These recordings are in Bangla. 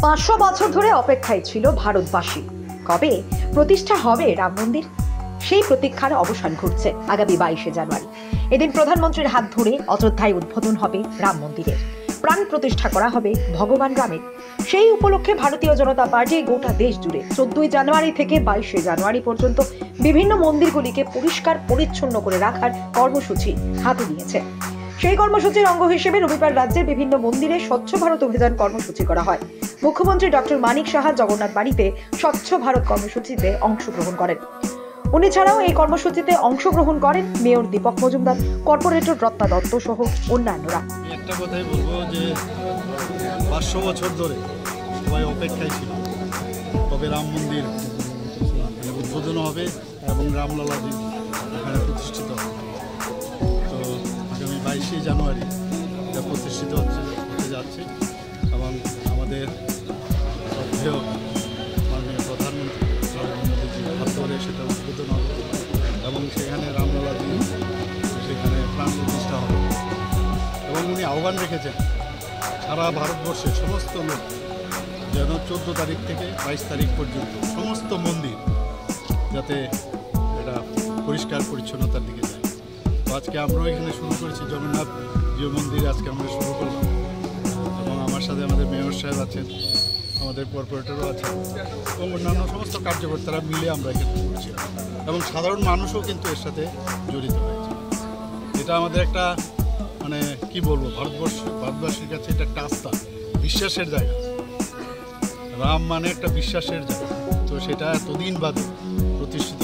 500 বছর ধরে অপেক্ষায় ছিল ভারতবাসী। কবে প্রতিষ্ঠা হবে রাম মন্দির, সেই প্রতীক্ষার অবসান ঘটছে আগামী 22শে জানুয়ারি। এদিন প্রধানমন্ত্রীর হাত ধরে অযোধ্যায় উদ্বোধন হবে রাম মন্দিরের, প্রাণ প্রতিষ্ঠা করা হবে ভগবান রামের। সেই উপলক্ষে ভারতীয় জনতা পার্টি গোটা দেশ জুড়ে 14ই জানুয়ারি থেকে 22শে জানুয়ারি পর্যন্ত বিভিন্ন মন্দিরগুলিকে পরিষ্কার পরিচ্ছন্ন করে রাখার কর্মসূচি হাতে নিয়েছে। সেই কর্মসূচির অঙ্গ হিসেবে রবিবার রাজ্যের বিভিন্ন মন্দিরে স্বচ্ছ ভারত অভিযান কর্মসূচি করা হয়। মুখ্যমন্ত্রী ডক্টর মানিক সাহা জগন্নাথ বাড়িতে স্বচ্ছ ভারত কর্মসূচিতে অংশগ্রহণ করেন। উনি ছাড়াও এই কর্মসূচিতে অংশগ্রহণ করেন মেয়র দীপক মজুমদার, কর্পোরেটর রত্না দত্ত সহ অন্যান্যরা। একটা কথাই বলবো যে 500 বছর ধরে সবাই অপেক্ষায় ছিল কবে রাম মন্দির উদ্বোধন হবে এবং রামলালাজি এখানে প্রতিষ্ঠিত হবে। তো আগামী 22শে জানুয়ারি এটা প্রতিষ্ঠিত হতে যাচ্ছে এবং আমাদের শ্রদ্ধেয় মাননীয় প্রধানমন্ত্রী মোদীজি হাত ধরে সেটা উদ্বোধন হবে এবং সেখানে রামলালাজি সেখানে প্রাণ প্রতিষ্ঠা হবে। এবং উনি আহ্বান রেখেছেন সারা ভারতবর্ষের সমস্ত লোক যেন 14 তারিখ থেকে 22 তারিখ পর্যন্ত সমস্ত মন্দির যাতে এটা পরিষ্কার পরিচ্ছন্নতার দিকে যায়। তো আজকে আমরাও এখানে শুরু করেছি, জগন্নাথ জিও মন্দিরে আজকে আমরা শুরু করলাম এবং আমার সাথে আমাদের মেয়র সাহেব আছেন, আমাদের কর্পোরেটরও আছেন এবং অন্যান্য সমস্ত কার্যকর্তারা মিলে আমরা এখানে করছি এবং সাধারণ মানুষও কিন্তু এর সাথে জড়িত হয়েছে। এটা আমাদের একটা মানে কি বলবো, ভারতবাসীর কাছে এটা একটা আস্থা, বিশ্বাসের জায়গা। রাম মানে একটা বিশ্বাসের জায়গা। তো সেটা এতদিন বাদে প্রতিষ্ঠিত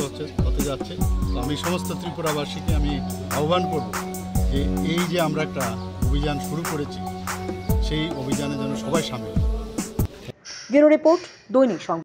হতে যাচ্ছে। তো আমি সমস্ত ত্রিপুরাবাসীকে আমি আহ্বান করব যে এই যে আমরা একটা অভিযান শুরু করেছি সেই অভিযানে যেন সবাই সামিল হয়। ব্যুরো রিপোর্ট, দৈনিক সংবাদ।